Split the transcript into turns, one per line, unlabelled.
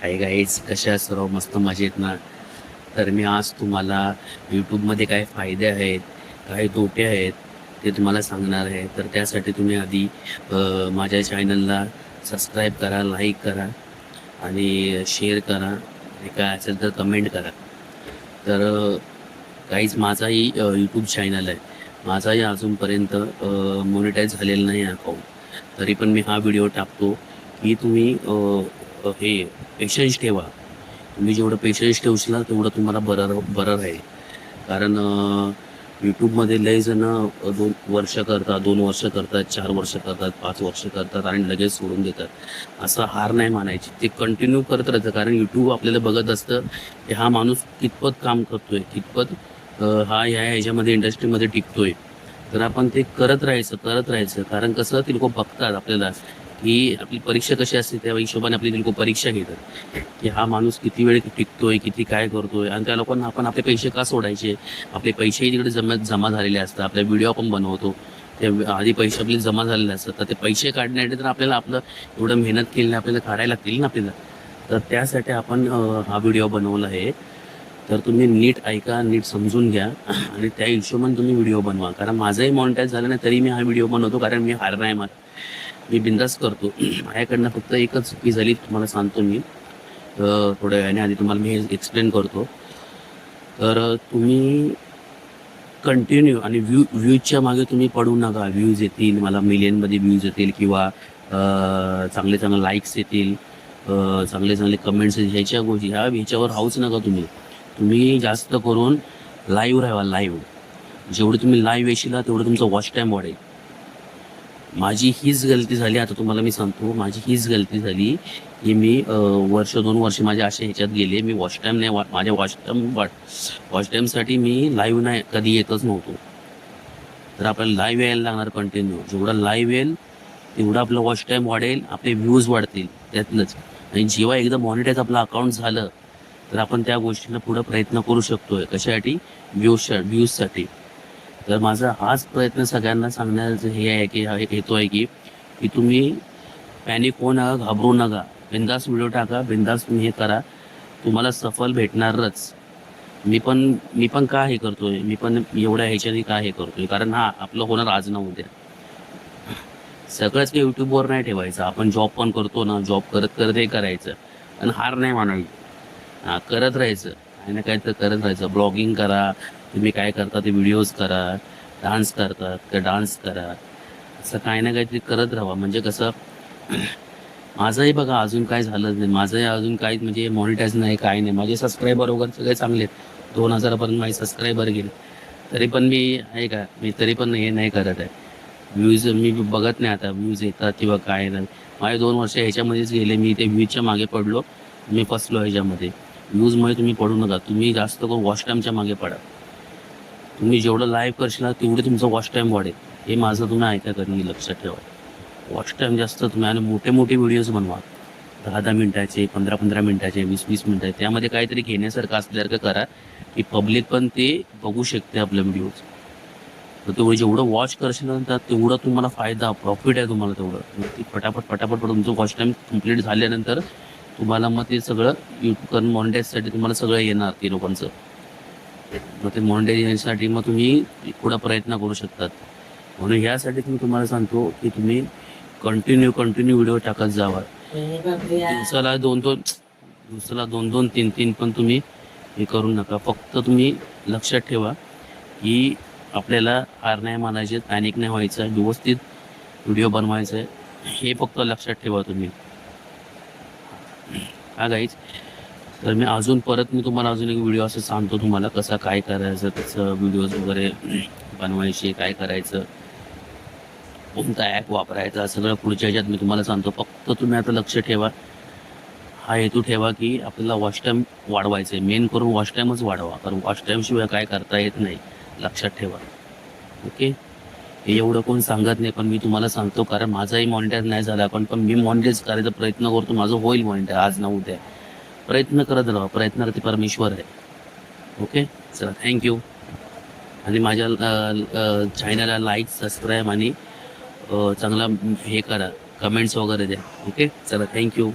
Hi guys, कशा सर्व मस्त मजेत ना. तर मी आज तुम्हाला यूट्यूबमध्ये काय फायदे आहेत, काय तोटे आहेत ते तुम्हाला सांगणार आहे. तर त्यासाठी तुम्ही आधी माझ्या चॅनलला सबस्क्राईब करा, लाईक करा आणि शेअर करा आणि काय असेल तर कमेंट करा. तर काहीच माझाही यूट्यूब चॅनल आहे. माझाही अजूनपर्यंत मॉनिटाईज झालेलं नाही अकाऊंट. तरी पण मी हा व्हिडिओ टाकतो की तुम्ही हे पेशन्स ठेवा. तुम्ही जेवढं पेशन्स ठेवशील तेवढं तुम्हाला बरं राहील. कारण यूट्यूबमध्ये लय जण 2 वर्ष करतात, 2 वर्ष करतात, 4 वर्ष करतात, 5 वर्ष करतात आणि लगेच सोडून देतात. असं हार नाही मानायची, ते कंटिन्यू करत राहतं. कारण यूट्यूब आपल्याला बघत असतं की हा माणूस कितपत काम करतोय, कितपत हा ह्याच्यामध्ये इंडस्ट्रीमध्ये टिकतोय. तर आपण ते करत राहायचं. कारण कसं ते लोक बघतात आपल्याला की आपली परीक्षा कशी असते, त्या हिशोबाने आपली लोक परीक्षा घेतात की हा माणूस किती वेळ टिकतोय, किती काय करतोय. आणि त्या लोकांना आपण आपले पैसे का सोडायचे. आपले पैसेही तिकडे जमा झालेले असतात. आपल्या व्हिडिओ आपण बनवतो, ते आधी पैसे आपले जमा झालेले असतात. तर ते पैसे काढण्यासाठी तर आपल्याला आपलं एवढं मेहनत केली आपल्याला काढायला लागतील ना आपल्याला. तर त्यासाठी आपण हा व्हिडिओ बनवला आहे. तर तुम्ही नीट ऐका, नीट समजून घ्या आणि त्या हिशोबाने तुम्ही व्हिडिओ बनवा. कारण माझंही मॉनिटाईज झालं नाही तरी मी हा व्हिडिओ बनवतो. कारण मी हार नाही मानत, मी बिंदास करतो. माझ्याकडनं फक्त एकच चुकी झाली, तुम्हाला सांगतो मी थोड्या वेळाने. आधी तुम्हाला मी एक्सप्लेन करतो. तर तुम्ही कंटिन्यू आणि व्ह्यूजच्या मागे तुम्ही पडू नका. व्ह्यूज येतील, मला मिलियनमध्ये व्ह्यूज येतील किंवा चांगले चांगले लाईक्स येतील, चांगले चांगले कमेंट्स येतील, ह्याच्या गोष्टी ह्याच्यावर राहूच नका तुम्ही. तुम्ही जास्त करून लाईव्ह राहा. लाईव्ह जेवढं तुम्ही लाईव्ह येशील तेवढं तुमचं वॉच टाईम वाढेल. माझी हीच गलती झाली. आता तुम्हाला मी सांगतो, माझी हीच गलती झाली की मी 1-2 वर्ष माझ्या अशा ह्याच्यात गेले. मी वॉच टाईम नाही माझ्या वॉच टाईमसाठी मी लाईव्ह नाही कधी येतच नव्हतो. तर आपल्याला लाईव्ह यायला लागणार कंटिन्यू. जेवढा लाईव्ह येईल तेवढं आपलं वॉच टाईम वाढेल, आपले व्ह्यूज वाढतील त्यातलंच. आणि जेव्हा एकदा मॉनिटाईज आपलं अकाउंट झालं तर आपण त्या गोष्टीला पुढं प्रयत्न करू शकतोय. कशासाठी? व्ह्यूजसाठी. तर माझा हाच प्रयत्न सगळ्यांना सांगण्याचं हे आहे की हेतू आहे की तुम्ही पॅनिक होऊ नका, घाबरू नका. बिंदास व्हिडिओ टाका, बिंदास तुम्ही हे करा, तुम्हाला सफल भेटणारच. मी पण का हे करतोय, मी पण एवढ्या ह्याच्याने का हे करतोय, कारण हा आपलं होणार आज ना उद्या. सगळंच काही यूट्यूबवर नाही ठेवायचं. आपण जॉब पण करतो ना, जॉब करत करत हे करायचं आणि हार नाही मानायची. हां, करत राहायचं, काही ना काही तर करत राहायचं. ब्लॉगिंग करा, तुम्ही काय करता ते व्हिडिओज करा, डान्स करतात तर डान्स करा, असं काही ना काहीतरी करत राहा. म्हणजे कसं माझंही बघा अजून काय झालं नाही. माझंही अजून काहीच म्हणजे मॉनिटाईज नाही, काही नाही. माझे सबस्क्रायबर वगैरे सगळे चांगले आहेत. 2000पर्यंत माझे सबस्क्रायबर गेले. तरी पण मी आहे का, मी तरी पण हे नाही करत आहे. व्ह्यूज मी बघत नाही आता, व्ह्यूज येतात किंवा काय नाही. माझे 2 वर्ष ह्याच्यामध्येच गेले. मी ते व्ह्यूजच्या मागे पडलो, मी फसलो ह्याच्यामध्ये. व्ह्यूजमुळे तुम्ही पडू नका. तुम्ही जास्त करून वॉच टाईमच्या मागे पडा. तुम्ही जेवढं लाईव्ह करशील तेवढं तुमचं वॉच टाईम वाढेल. हे माझं तुम्ही ऐका, कधी लक्षात ठेवा. वॉच टाईम जास्त तुम्ही आणि मोठे मोठे व्हिडिओज बनवा. 10-10 मिनिटाचे, 15-15 मिनिटाचे, 20-20 मिनिटाचे. त्यामध्ये काहीतरी घेण्यासारखं असल्यासारखं करा की पब्लिक पण ते बघू शकते आपले व्हिडिओज. तर तेवढं जेवढं वॉच करशील तर तेवढं तुम्हाला फायदा, प्रॉफिट आहे तुम्हाला तेवढं. ती फटाफट तुमचं वॉच टाईम कंप्लीट झाल्यानंतर तुम्हाला मग ते सगळं यूट्यूब मॉनिटाईजसाठी तुम्हाला सगळं येणार ते लोकांचं. मग ते मॉनिटायझेशनसाठी मग तुम्ही पुढं प्रयत्न करू शकतात. म्हणून ह्यासाठी मी तुम्हाला सांगतो की तुम्ही कंटिन्यू व्हिडिओ टाकत जावा. दिवसाला 2-2 3-3 पण तुम्ही हे करू नका. फक्त तुम्ही लक्षात ठेवा की आपल्याला हार नाही मानायचे, पॅनिक नाही व्हायचं, व्यवस्थित व्हिडिओ बनवायचं आहे. हे फक्त लक्षात ठेवा तुम्ही. हा गाईज, तर मी तुम्हाला अजून एक व्हिडिओ असं सांगतो तुम्हाला कसं काय करायचं, त्याचं व्हिडिओज वगैरे बनवायचे, काय करायचं, कोणता ॲप वापरायचा, सगळं पुढच्या ह्याच्यात मी तुम्हाला सांगतो. फक्त तुम्ही आता लक्ष ठेवा, हा हेतू ठेवा की आपल्याला वॉच टाईम वाढवायचं आहे. मेन करून वॉच टाईमच वाढवा, कारण वॉच टाईमशिवाय काय करता येत नाही. लक्षात ठेवा. ओके, हे एवढं कोण सांगत नाही, पण मी तुम्हाला सांगतो. कारण माझाही मॉनिटाईज नाही झाला, पण मी मॉनिटाईज करायचा प्रयत्न करतो. माझं होईल मॉनिटाईज आज ना उद्या. प्रयत्न करत राहा, प्रयत्नार्थी परमेश्वर आहे. ओके, चला, थँक्यू. आणि माझ्या चॅनलला लाईक, सबस्क्राईब आणि चांगला हे करा, कमेंट्स वगैरे द्या. ओके, चला, थँक्यू.